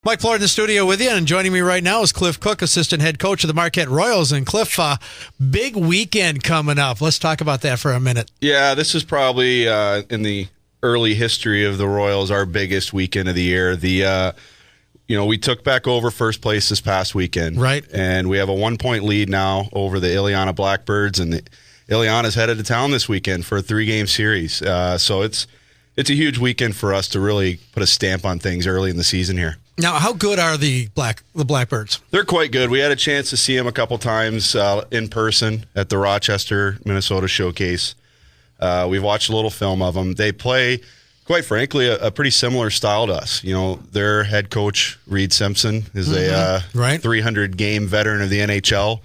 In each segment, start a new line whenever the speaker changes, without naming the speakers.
Mike Plourde in the studio with you, and joining me right now is Cliff Cook, assistant head coach of the Marquette Royals. And Cliff, big weekend coming up. Let's talk about that for a minute.
Yeah, this is probably in the early history of the Royals our biggest weekend of the year. We took back over first place this past weekend,
right?
And we have a 1-point lead now over the Ileana Blackbirds, and Ileana's headed to town this weekend for a 3-game series. So it's a huge weekend for us to really put a stamp on things early in the season here.
Now, how good are the Blackbirds?
They're quite good. We had a chance to see them a couple times in person at the Rochester, Minnesota showcase. We've watched a little film of them. They play, quite frankly, a pretty similar style to us. You know, their head coach, Reed Simpson, is a 300-game veteran of the NHL,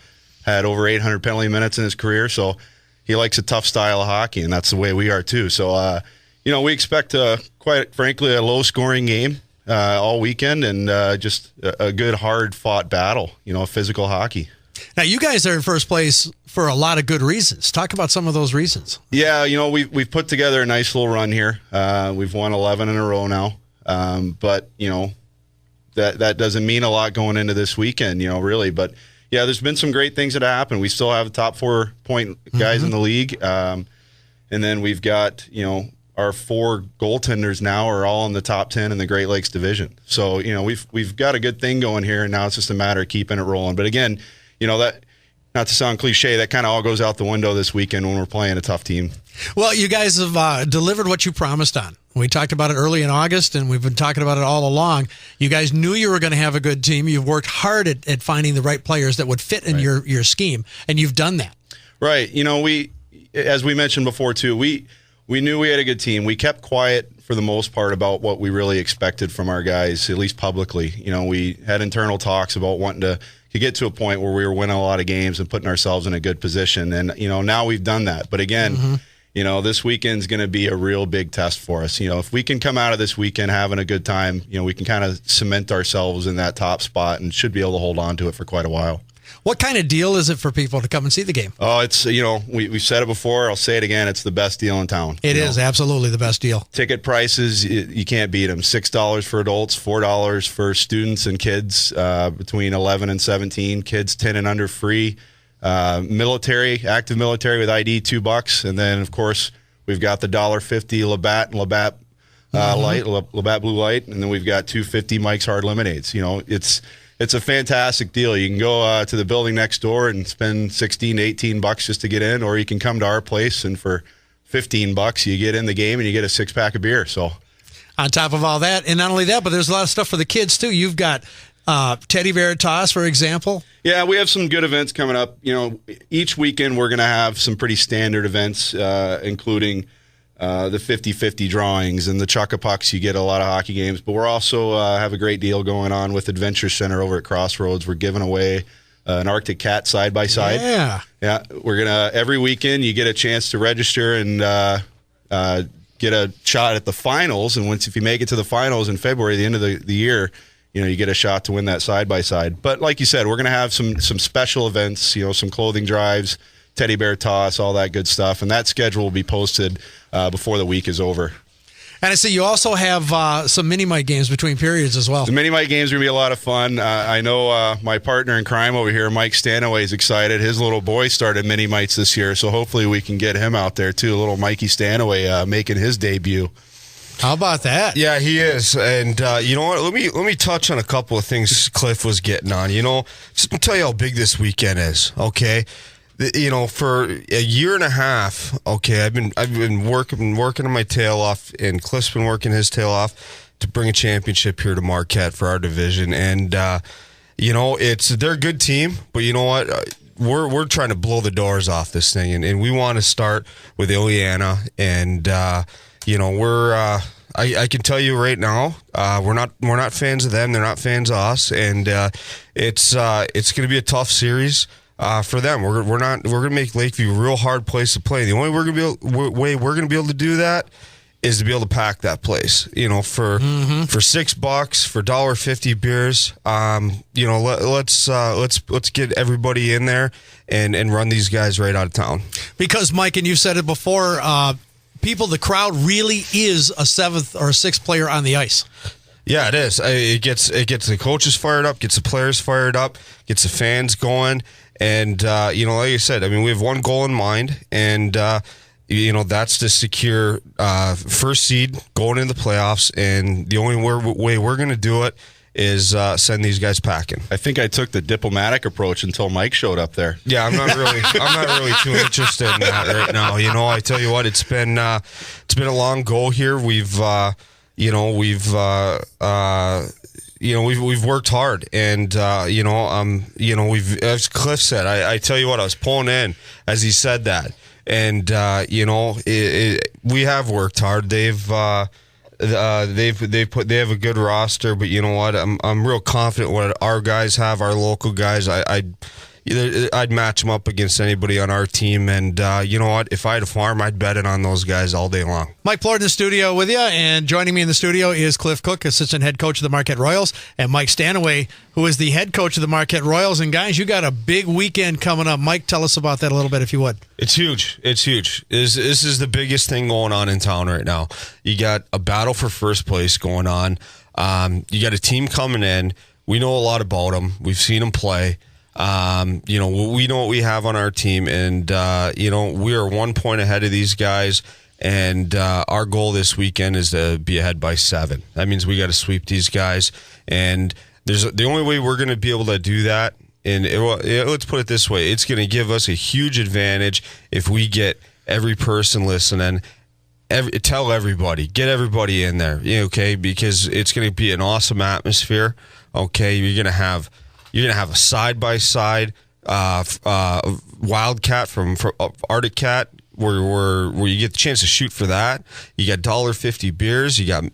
had over 800 penalty minutes in his career, so he likes a tough style of hockey, and that's the way we are too. So, we expect, quite frankly, a low-scoring game all weekend, and just a good, hard-fought battle, physical hockey.
Now, you guys are in first place for a lot of good reasons. Talk about some of those reasons.
Yeah, we've put together a nice little run here. We've won 11 in a row now, but, that doesn't mean a lot going into this weekend, really. But, yeah, there's been some great things that have happened. We still have the top 4-point guys in the league, and then we've got, our 4 goaltenders now are all in the top 10 in the Great Lakes division. So, we've got a good thing going here, and now it's just a matter of keeping it rolling. But again, that, not to sound cliche, that kind of all goes out the window this weekend when we're playing a tough team. Well,
you guys have delivered what you promised on. We talked about it early in August, and we've been talking about it all along. You guys knew you were going to have a good team. You've worked hard at finding the right players that would fit in your scheme, and you've done that. Right.
As we mentioned before, too, we knew we had a good team. We kept quiet for the most part about what we really expected from our guys, at least publicly. We had internal talks about wanting to get to a point where we were winning a lot of games and putting ourselves in a good position. And, now we've done that. But again, this weekend's going to be a real big test for us. If we can come out of this weekend having a good time, we can kind of cement ourselves in that top spot and should be able to hold on to it for quite a while.
What kind of deal is it for people to come and see the game?
Oh, it's, we've said it before. I'll say it again. It's the best deal in town.
It is absolutely the best deal.
Ticket prices, you can't beat them. $6 for adults, $4 for students and kids between 11 and 17. Kids 10 and under free. Military, active military with ID, $2. And then, of course, we've got the $1.50 Labatt and Labatt Light, Labatt Blue Light. And then we've got $2.50 Mike's Hard Lemonades. It's a fantastic deal. You can go to the building next door and spend $16 to $18 just to get in, or you can come to our place and for $15 you get in the game and you get a 6-pack of beer. So,
on top of all that, and not only that, but there's a lot of stuff for the kids too. You've got teddy bear toss, for example.
Yeah, we have some good events coming up. Each weekend we're going to have some pretty standard events, including the 50-50 drawings and the Chuck-a-Pucks. You get a lot of hockey games, but we're also have a great deal going on with Adventure Center over at Crossroads. We're giving away an Arctic Cat side-by-side. Yeah. We're going to, every weekend, you get a chance to register and get a shot at the finals. And if you make it to the finals in February, the end of the year, you get a shot to win that side-by-side. But like you said, we're going to have some special events, some clothing drives, teddy bear toss, all that good stuff. And that schedule will be posted before the week is over.
And I see you also have some mini-mite games between periods as well.
The mini-mite games are going to be a lot of fun. I know my partner in crime over here, Mike Stanaway, is excited. His little boy started mini-mites this year, so hopefully we can get him out there too. Little Mikey Stanaway making his debut.
How about that?
Yeah, he is. And you know what? Let me touch on a couple of things Cliff was getting on. Just to tell you how big this weekend is, okay? For a year and a half, okay, I've been working my tail off, and Cliff's been working his tail off to bring a championship here to Marquette for our division. And they're a good team, but you know what? We're trying to blow the doors off this thing, and we want to start with Ileana. And I can tell you right now, we're not fans of them. They're not fans of us, and it's going to be a tough series. For them, we're going to make Lakeview a real hard place to play. The only way we're going to be able to do that is to be able to pack that place. For $6 for $1.50 beers. Let's get everybody in there and run these guys right out of town.
Because Mike, and you've said it before, the crowd really is a 7th or 6th player on the ice.
Yeah, it is. It gets the coaches fired up, gets the players fired up, gets the fans going, and like I said, I mean, we have one goal in mind, and that's to secure first seed going into the playoffs, and the only way we're going to do it is send these guys packing.
I think I took the diplomatic approach until Mike showed up there.
Yeah, I'm not really too interested in that right now. I tell you what, it's been a long go here. We've we've worked hard, and we've, as Cliff said, I tell you what, I was pulling in as he said that, and we have worked hard. They have a good roster, but you know what? I'm real confident what our guys have, our local guys. I'd match them up against anybody on our team, and you know what? If I had a farm, I'd bet it on those guys all day long.
Mike Plourde in the studio with you, and joining me in the studio is Cliff Cook, assistant head coach of the Marquette Royals, and Mike Stanaway, who is the head coach of the Marquette Royals. And guys, you got a big weekend coming up. Mike, tell us about that a little bit, if you would.
It's huge. It's huge. This is the biggest thing going on in town right now. You got a battle for first place going on. You got a team coming in. We know a lot about them. We've seen them play. We know what we have on our team, and we are 1 point ahead of these guys, and our goal this weekend is to be ahead by 7. That means we got to sweep these guys, and the only way we're going to be able to do that, and let's put it this way, it's going to give us a huge advantage if we get every person listening. Tell everybody, get everybody in there, okay? Because it's going to be an awesome atmosphere. Okay, you're going to have a side-by-side Wildcat from Arctic Cat, where you get the chance to shoot for that. You got $1.50 beers. You got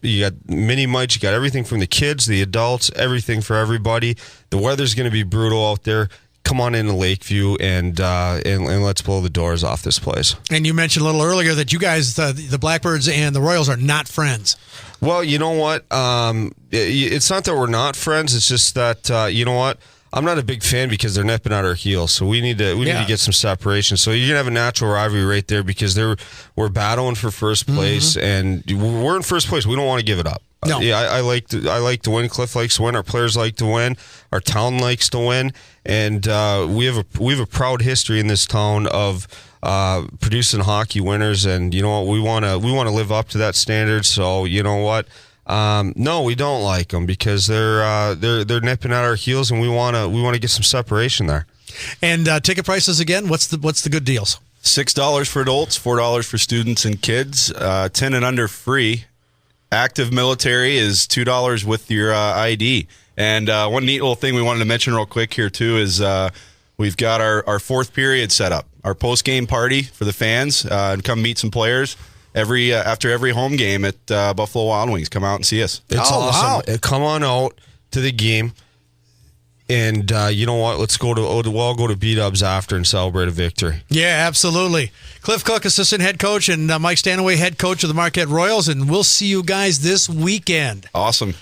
mini mites. You got everything from the kids, the adults, everything for everybody. The weather's going to be brutal out there. Come on into Lakeview and let's blow the doors off this place.
And you mentioned a little earlier that you guys, the Blackbirds and the Royals, are not friends.
Well, you know what? It's not that we're not friends. It's just that you know what? I'm not a big fan because they're nipping at our heels. So we need to get some separation. So you're gonna have a natural rivalry right there because we're battling for first place, and we're in first place. We don't want to give it up.
No.
I like to win. Cliff likes to win. Our players like to win. Our town likes to win, and we have a proud history in this town of producing hockey winners. And you know what? We want to live up to that standard. So you know what? No, we don't like them because they're nipping at our heels, and we want to get some separation there.
And ticket prices again? What's the good deals?
$6 for adults, $4 for students and kids, 10 and under free. Active military is $2 with your ID. And one neat little thing we wanted to mention real quick here too is we've got our fourth period set up, our post game party for the fans, and come meet some players. After every home game at Buffalo Wild Wings, come out and see us.
It's awesome. Wow. Come on out to the game, and you know what? We'll all go to B-Dubs after and celebrate a victory.
Yeah, absolutely. Cliff Cook, assistant head coach, and Mike Stanaway, head coach of the Marquette Royals, and we'll see you guys this weekend.
Awesome.